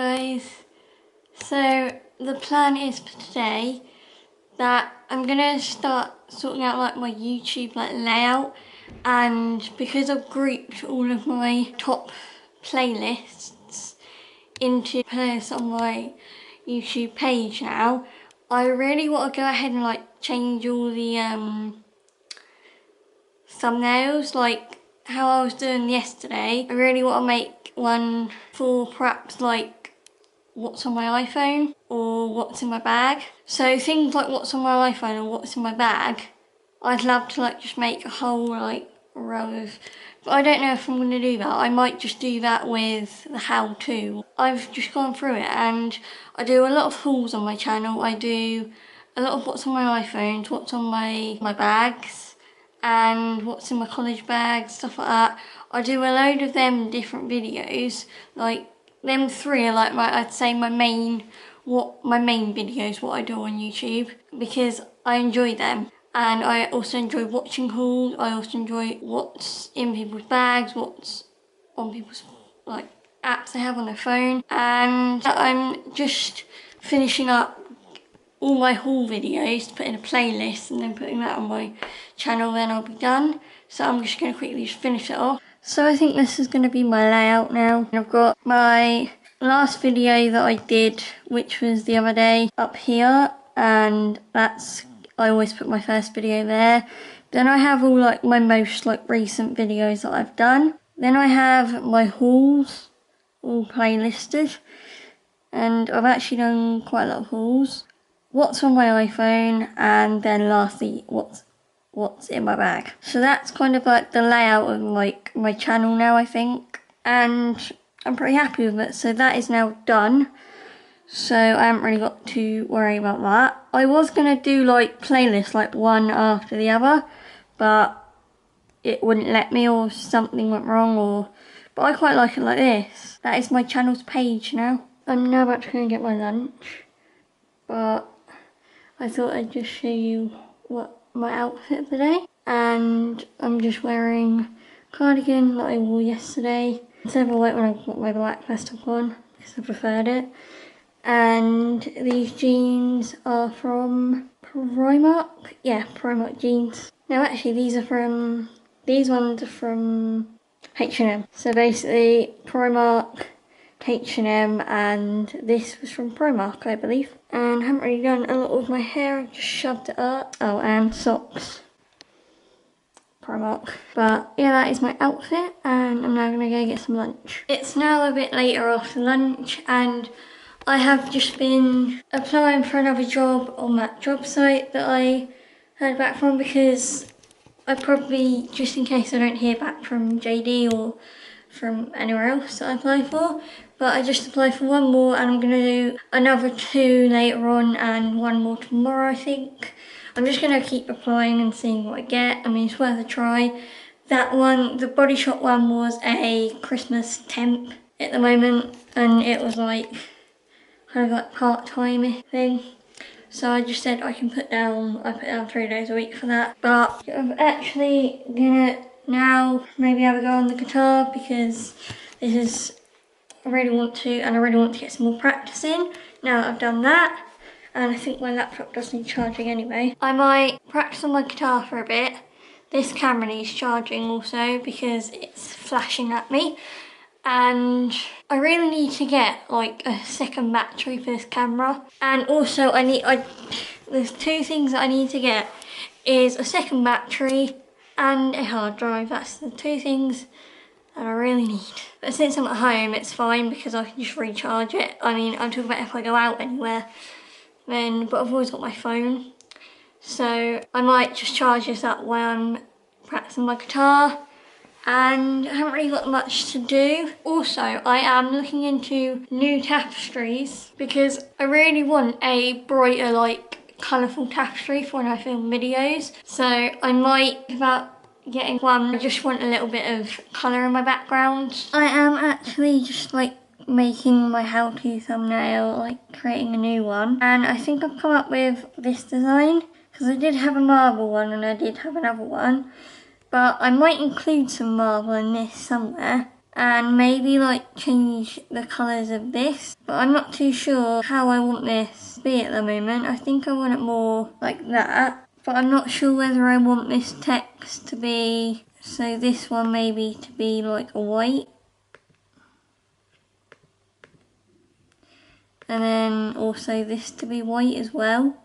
guys. So the plan is for today that I'm gonna start sorting out like my YouTube layout, and because I've grouped all of my top playlists into playlists on my YouTube page now, I really want to go ahead and like change all the thumbnails like how I was doing yesterday. I really want to make one for perhaps like what's on my iPhone or what's in my bag. So things like what's on my iPhone or what's in my bag, I'd love to like just make a whole like row of, but I don't know if I'm going to do that. I might just do that with the how-to. I've just gone through it and I do a lot of hauls on my channel. I do a lot of what's on my iPhones, what's on my bags, and what's in my college bag, stuff like that. I do a load of them different videos. Like them three are like I'd say my main videos, what I do on YouTube, because I enjoy them. And I also enjoy watching hauls. I also enjoy what's in people's bags, what's on people's like apps they have on their phone. And I'm just finishing up all my haul videos to put in a playlist and then putting that on my channel, then I'll be done. So I'm just going to quickly just finish it off. So I think this is going to be my layout now. I've got my last video that I did, which was the other day, up here, and I always put my first video there. Then I have all like my most like recent videos that I've done. Then I have my hauls all playlisted, and I've actually done quite a lot of hauls. What's on my iPhone, and then lastly what's in my bag. So that's kind of like the layout of like my channel now, I think, and I'm pretty happy with it. So that is now done, so I haven't really got to worry about that. I was gonna do like playlists like one after the other, but it wouldn't let me, or something went wrong, but I quite like it like this. That is my channel's page now. I'm now about to go and get my lunch, but I thought I'd just show you what my outfit for today. And I'm just wearing a cardigan that I wore yesterday instead of a white one. I put my black vest top on because I preferred it. And these jeans are from Primark. Yeah, Primark jeans. Now actually these ones are from H&M. So basically Primark, H&M, and this was from Primark, I believe. And I haven't really done a lot with my hair, I've just shoved it up. Oh, and socks, Primark. But yeah, that is my outfit, and I'm now gonna go get some lunch. It's now a bit later after lunch, and I have just been applying for another job on that job site that I heard back from, because I probably, just in case I don't hear back from JD or from anywhere else that I apply for, but I just applied for one more, and I'm going to do another 2 later on and one more tomorrow, I think. I'm just going to keep applying and seeing what I get. I mean, it's worth a try. That one, the Body Shop one, was a Christmas temp at the moment, and it was like kind of like part-time thing. So I just said I put down 3 days a week for that. But I'm actually gonna now maybe have a go on the guitar, because I really want to get some more practice in now that I've done that. And I think my laptop does need charging anyway. I might practice on my guitar for a bit. This camera needs charging also because it's flashing at me. And I really need to get like a second battery for this camera. And also there's 2 things that I need to get, is a second battery and a hard drive. That's the 2 things that I really need. But since I'm at home, it's fine because I can just recharge it. I mean, I'm talking about if I go out anywhere, but I've always got my phone. So I might just charge this up while I'm practicing my guitar. And I haven't really got much to do. Also, I am looking into new tapestries because I really want a brighter, like, colourful tapestry for when I film videos. So I might think about getting one. I just want a little bit of colour in my background. I am actually just like making my how-to thumbnail, like creating a new one. And I think I've come up with this design, because I did have a marble one and I did have another one. But I might include some marble in this somewhere. and maybe like change the colours of this, but I'm not too sure how I want this to be at the moment. I think I want it more like that, but I'm not sure whether I want this text to be, so this one maybe to be like a white, and then also this to be white as well.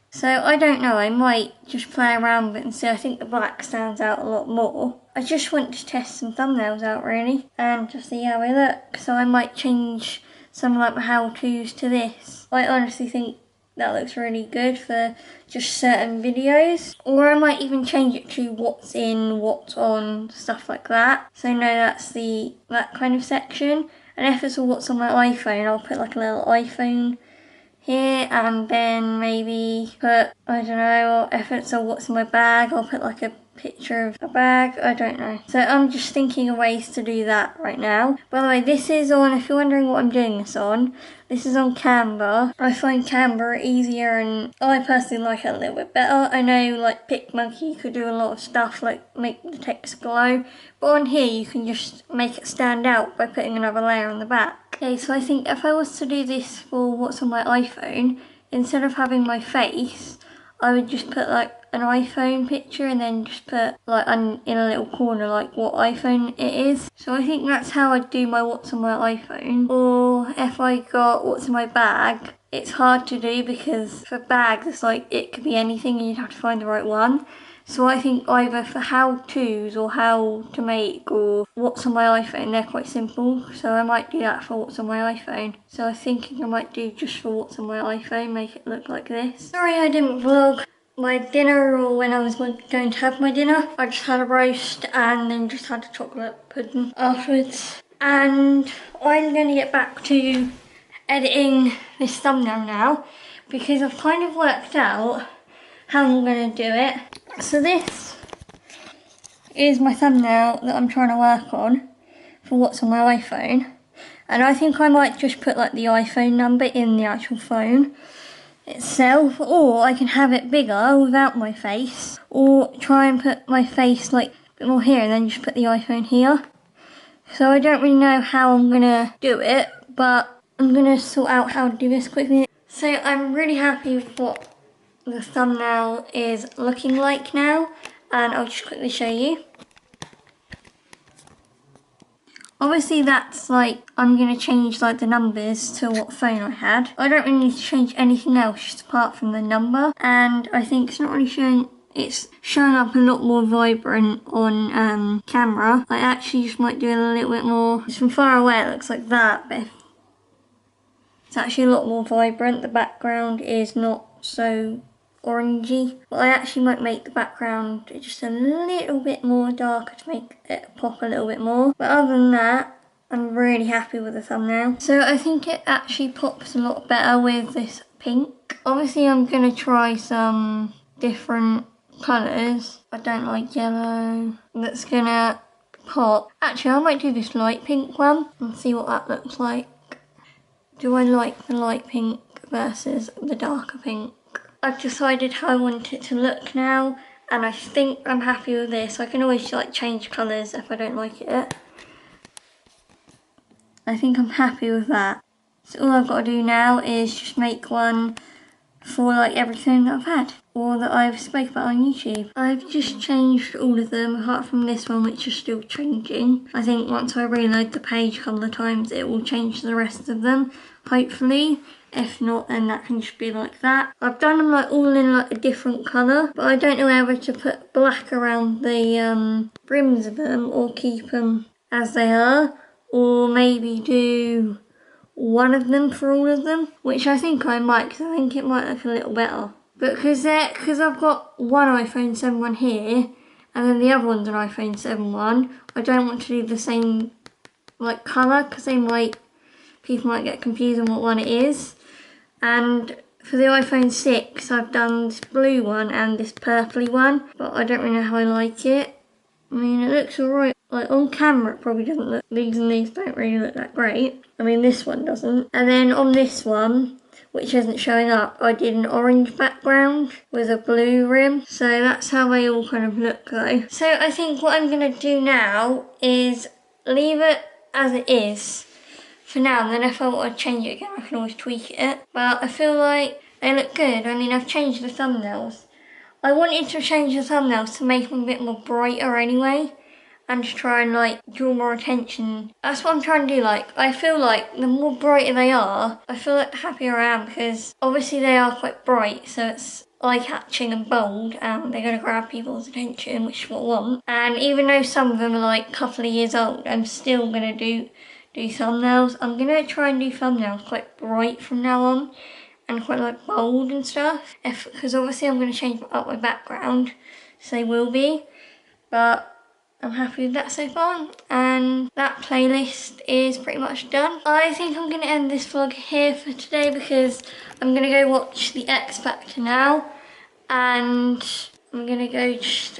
So I don't know, I might just play around with it and see. I think the black stands out a lot more. I just want to test some thumbnails out really and just see how they look. So I might change some like my how-tos to this. I honestly think that looks really good for just certain videos. Or I might even change it to what's in, what's on, stuff like that. So no, that's that kind of section. And if it's a what's on my iPhone, I'll put like a little iPhone here, and then maybe put, I don't know, if it's a what's in my bag, I'll put like a picture of a bag, I don't know. So I'm just thinking of ways to do that right now. By the way, this is on, if you're wondering what I'm doing this on, this is on Canva. I find Canva easier and I personally like it a little bit better. I know like PicMonkey could do a lot of stuff like make the text glow, but on here you can just make it stand out by putting another layer on the back. Okay, so I think if I was to do this for what's on my iPhone, instead of having my face, I would just put like an iPhone picture and then just put like in a little corner like what iPhone it is. So I think that's how I'd do my what's on my iPhone. Or if I got what's in my bag, it's hard to do because for bags it's like it could be anything and you'd have to find the right one. So I think either for how-tos or how to make or what's on my iPhone, they're quite simple. So I might do that for what's on my iPhone. So I'm thinking I might do just for what's on my iPhone, make it look like this. Sorry I didn't vlog my dinner or when I was going to have my dinner. I just had a roast and then just had a chocolate pudding afterwards. And I'm going to get back to editing this thumbnail now because I've kind of worked out how I'm going to do it. So this is my thumbnail that I'm trying to work on for what's on my iPhone. And I think I might just put like the iPhone number in the actual phone itself, or I can have it bigger without my face, or try and put my face like a bit more here and then just put the iPhone here. So I don't really know how I'm going to do it, but I'm going to sort out how to do this quickly. So I'm really happy with what the thumbnail is looking like now, and I'll just quickly show you. Obviously that's like, I'm going to change like the numbers to what phone I had. I don't really need to change anything else just apart from the number, and I think it's not really showing, it's showing up a lot more vibrant on camera. I actually just might do it a little bit more, just from far away it looks like that, but it's actually a lot more vibrant. The background is not so orangey, but I actually might make the background just a little bit more darker to make it pop a little bit more. But other than that, I'm really happy with the thumbnail. So I think it actually pops a lot better with this pink. Obviously I'm going to try some different colours. I don't like yellow. That's going to pop. Actually I might do this light pink one and see what that looks like. Do I like the light pink versus the darker pink? I've decided how I want it to look now, and I think I'm happy with this. I can always like change colours if I don't like it. I think I'm happy with that. So all I've got to do now is just make one for like everything that I've had or that I've spoke about on YouTube. I've just changed all of them apart from this one, which is still changing. I think once I reload the page a couple of times it will change the rest of them, hopefully. If not, then that can just be like that. I've done them like all in like a different colour, but I don't know whether to put black around the brims of them or keep them as they are, or maybe do one of them for all of them, which I think I might, because I think it might look a little better. But because I've got one iPhone 7 one here, and then the other one's an iPhone 7 one, I don't want to do the same like colour, because people might get confused on what one it is. And for the iPhone 6, I've done this blue one and this purpley one, but I don't really know how I like it. I mean, it looks alright. Like on camera, it probably doesn't look, these and these don't really look that great. I mean, this one doesn't. And then on this one, which isn't showing up, I did an orange background with a blue rim. So that's how they all kind of look though. So I think what I'm gonna do now is leave it as it is for now, and then if I want to change it again, I can always tweak it. But I feel like they look good. I mean, I've changed the thumbnails. I wanted to change the thumbnails to make them a bit more brighter anyway, and to try and like draw more attention. That's what I'm trying to do. Like, I feel like the more brighter they are, I feel like the happier I am, because obviously they are quite bright, so it's eye-catching and bold, and they're going to grab people's attention, which is what I want. And even though some of them are like a couple of years old, I'm still going to do thumbnails. I'm going to try and do thumbnails quite bright from now on, and quite like bold and stuff, because obviously I'm going to change up my background, so they will be, but I'm happy with that so far, and that playlist is pretty much done. I think I'm going to end this vlog here for today, because I'm going to go watch the X Factor now, and I'm going to go just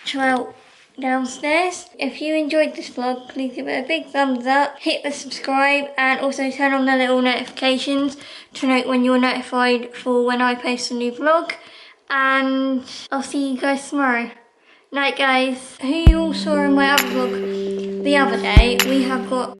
chill out downstairs. If you enjoyed this vlog, please give it a big thumbs up, hit the subscribe, and also turn on the little notifications to note when you're notified for when I post a new vlog, and I'll see you guys tomorrow. Night guys. Who you all saw in my other vlog the other day, we have got